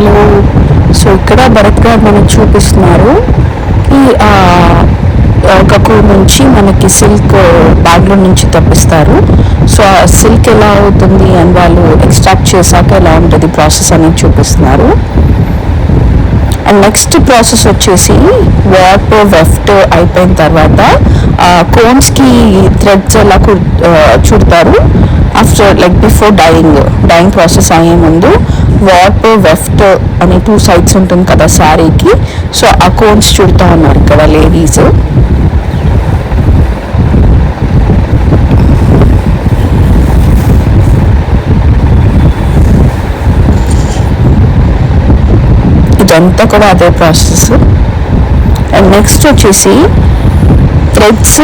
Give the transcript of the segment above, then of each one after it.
Hello. So ఇక్కడ భరత్ గారు మనకు చూపిస్తున్నారు ఈ ఒక కూర నుంచి మనకి సిల్క్ బ్యాగ్లో నుంచి తప్పిస్తారు. సో ఆ సిల్క్ ఎలా అవుతుంది అని వాళ్ళు ఎక్స్ట్రాక్ట్ చేశాక ఎలా ఉంటుంది ప్రాసెస్ అనేది చూపిస్తున్నారు. అండ్ నెక్స్ట్ ప్రాసెస్ వచ్చేసి వార్ప్ వెఫ్ట్ అయిపోయిన తర్వాత కోన్స్కి థ్రెడ్స్ ఎలా చుడతారు after like before dyeing process అయ్యే ముందు వార్ప్ వెఫ్ట్ అని 2 సైడ్స్ ఉంటుంది కదా శారీకి. సో ఆ కోన్స్ చుడుతూ ఉన్నారు ఇక్కడ లేడీస్. ఇదంతా కూడా అదే ప్రాసెస్. అండ్ నెక్స్ట్ వచ్చేసి థ్రెడ్స్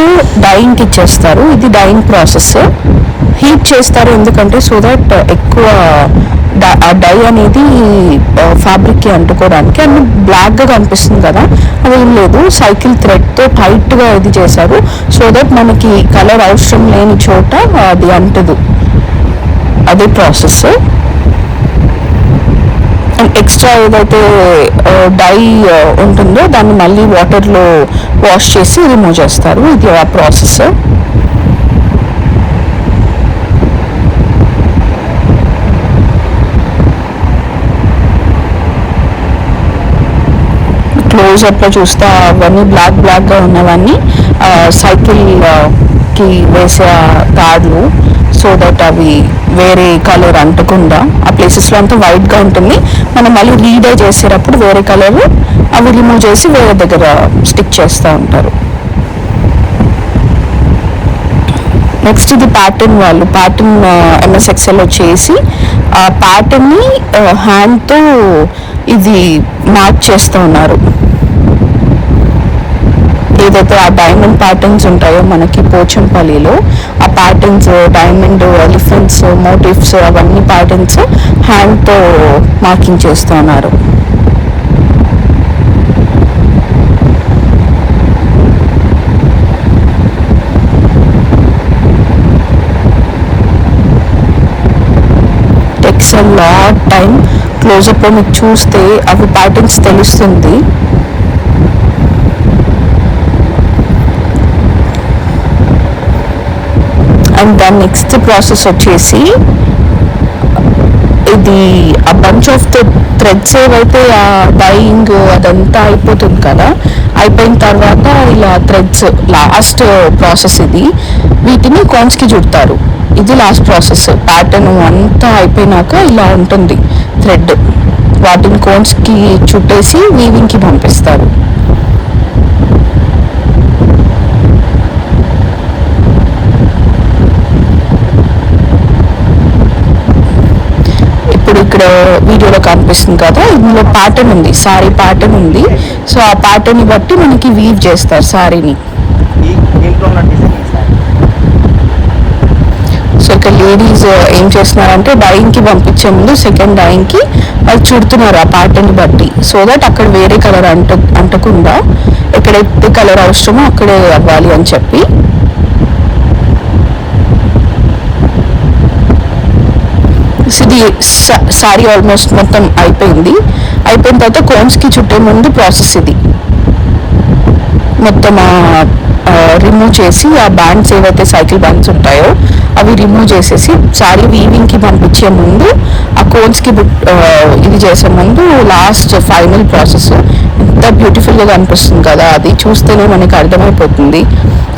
డైయింగ్కి ఇచ్చేస్తారు. ఇది డైయింగ్ ప్రాసెస్. హీట్ చేస్తారు ఎందుకంటే సో దట్ ఎక్కువ డై అనేది ఫ్యాబ్రిక్కి అంటుకోవడానికి. అండ్ బ్లాక్గా కనిపిస్తుంది కదా, అదేం లేదు, సైకిల్ థ్రెడ్తో టైట్గా ఇది చేశారు సో దట్ మనకి కలర్ అవసరం లేని చోట అది అంటదు. అదే ప్రాసెస్. అండ్ ఎక్స్ట్రా ఏదైతే డై ఉంటుందో దాన్ని మళ్ళీ వాటర్లో వాష్ చేసి రిమూవ్ చేస్తారు. ఇది ఆ ప్రాసెస్. క్లోజ్అప్లో చూస్తే అవన్నీ బ్లాక్గా ఉన్నవన్నీ సైకిల్కి వేసే తాడ్లు. సో దట్ అవి వేరే కలర్ అంటకుండా ఆ ప్లేసెస్లో అంతా వైట్గా ఉంటుంది. మనం మళ్ళీ రీడై చేసేటప్పుడు వేరే కలర్ అవి రిమూవ్ చేసి వేరే దగ్గర స్టిక్ చేస్తూ ఉంటారు. నెక్స్ట్ ఇది ప్యాటర్న్. వాళ్ళు ప్యాటర్న్ ఎంఎస్ ఎక్సెల్లో చేసి ఆ ప్యాటర్న్ని హ్యాండ్తో ఇది మార్క్ చేస్తూ ఉన్నారు. ఏదైతే ఆ డైమండ్ ప్యాటర్న్స్ ఉంటాయో మనకి పోచంపల్లిలో, ఆ ప్యాటర్న్స్ డైమండ్ ఎలిఫెంట్స్ మోటివ్స్ అవన్నీ ప్యాటర్న్స్ హ్యాండ్తో మార్కింగ్ చేస్తున్నారు. Takes a lot time. క్లోజప్లో మీకు చూస్తే అవి ప్యాటర్న్స్ తెలుస్తుంది. అండ్ దాని నెక్స్ట్ ప్రాసెస్ వచ్చేసి ఇది ఆ బంచ్ ఆఫ్ ద థ్రెడ్స్ ఏవైతే ఆ డైయింగ్ అదంతా అయిపోతుంది కదా, అయిపోయిన తర్వాత ఇలా థ్రెడ్స్ లాస్ట్ ప్రాసెస్. ఇది వీటిని కోన్స్కి చుడతారు. ఇది లాస్ట్ ప్రాసెస్. ప్యాటర్న్ అంతా అయిపోయినాక ఇలా ఉంటుంది థ్రెడ్. వాటిని కోన్స్కి చుట్టేసి వీవింగ్కి పంపిస్తారు. ఇక్కడ వీడియోలో కనిపిస్తుంది కదా, ఇందులో ప్యాటర్న్ ఉంది, సారీ ప్యాటర్న్ ఉంది. సో ఆ ప్యాటర్న్ని బట్టి మనకి వీవ్ చేస్తారు సారీని. సో ఇక్కడ లేడీస్ ఏం చేస్తున్నారంటే డైయింగ్కి పంపించే ముందు సెకండ్ డైయింగ్కి వాళ్ళు చుడుతున్నారు ఆ ప్యాటర్న్ని బట్టి. సో దట్ అక్కడ వేరే కలర్ అంటకుండా ఎక్కడైతే కలర్ అవసరమో అక్కడే అవ్వాలి అని చెప్పి. ఇది సారీ ఆల్మోస్ట్ మొత్తం అయిపోయింది. అయిపోయిన తర్వాత కోన్స్కి చుట్టే ముందు ప్రాసెస్ ఇది. మొత్తం రిమూవ్ చేసి ఆ బ్యాండ్స్ ఏవైతే సైకిల్ బ్యాండ్స్ ఉంటాయో అవి రిమూవ్ చేసేసి సారీ వీవింగ్కి పంపించే ముందు ఆ కోన్స్కి ఇది చేసే ముందు లాస్ట్ ఫైనల్ ప్రాసెస్. ఎంత బ్యూటిఫుల్గా కనిపిస్తుంది కదా, అది చూస్తేనే మనకి అర్థమైపోతుంది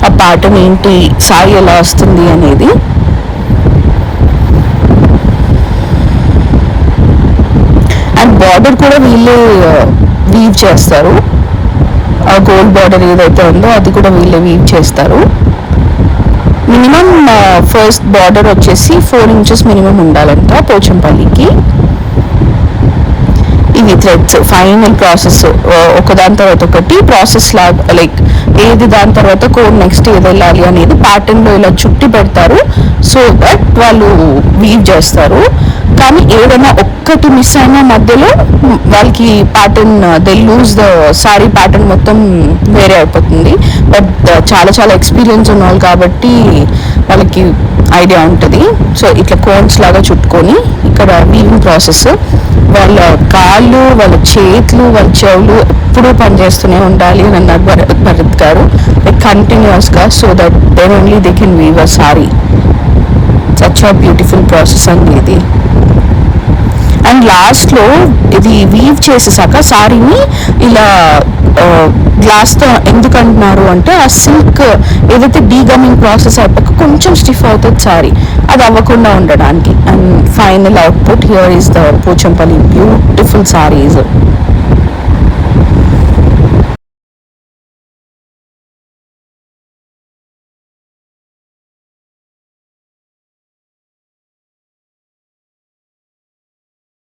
ఆ ప్యాటర్న్ ఏంటి, సారీ ఎలా వస్తుంది అనేది. అండ్ బార్డర్ కూడా వీళ్ళే వీవ్ చేస్తారు. ఆ గోల్డ్ బార్డర్ ఏదైతే ఉందో అది కూడా వీళ్ళే వీవ్ చేస్తారు. మినిమం ఫస్ట్ బార్డర్ వచ్చేసి 4 ఇంచెస్ మినిమం ఉండాలంట పోచంపల్లికి. ఇవి థ్రెడ్స్ ఫైనల్ ప్రాసెస్. ఒకదాని తర్వాత ఒకటి ప్రాసెస్ లాగా, లైక్ ఏది దాని తర్వాత కోడ్ నెక్స్ట్ ఏది వెళ్ళాలి అనేది ప్యాటర్న్లో ఇలా చుట్టి పెడతారు. సో దట్ వాళ్ళు వీవ్ చేస్తారు. కానీ ఏదైనా ఒక్క ఒక్కటి మిస్ అయిన మధ్యలో వాళ్ళకి pattern they lose the sorry pattern మొత్తం వేరే అయిపోతుంది. బట్ చాలా చాలా ఎక్స్పీరియన్స్ ఉన్న వాళ్ళు కాబట్టి వాళ్ళకి ఐడియా ఉంటుంది. సో ఇట్లా కోన్స్ లాగా చుట్టుకొని ఇక్కడ వీవింగ్ ప్రాసెస్, వాళ్ళ కాళ్ళు, వాళ్ళ చేతులు, వాళ్ళ చెవులు ఎప్పుడూ పనిచేస్తూనే ఉండాలి అని అన్నారు భరత్ గారు, లైక్ కంటిన్యూస్గా. So that then only they can weave a sari. Such a beautiful process అండి ఇది. అండ్ లాస్ట్లో ఇది వీవ్ చేసేసాక సారీని ఇలా గ్లాస్తో ఎందుకు అంటున్నారు అంటే ఆ సిల్క్ ఏదైతే డీగమింగ్ ప్రాసెస్ అయిపోక కొంచెం స్టిఫ్ అవుతుంది సారీ, అది అవ్వకుండా ఉండడానికి. And final output here is the Pochampally beautiful saris.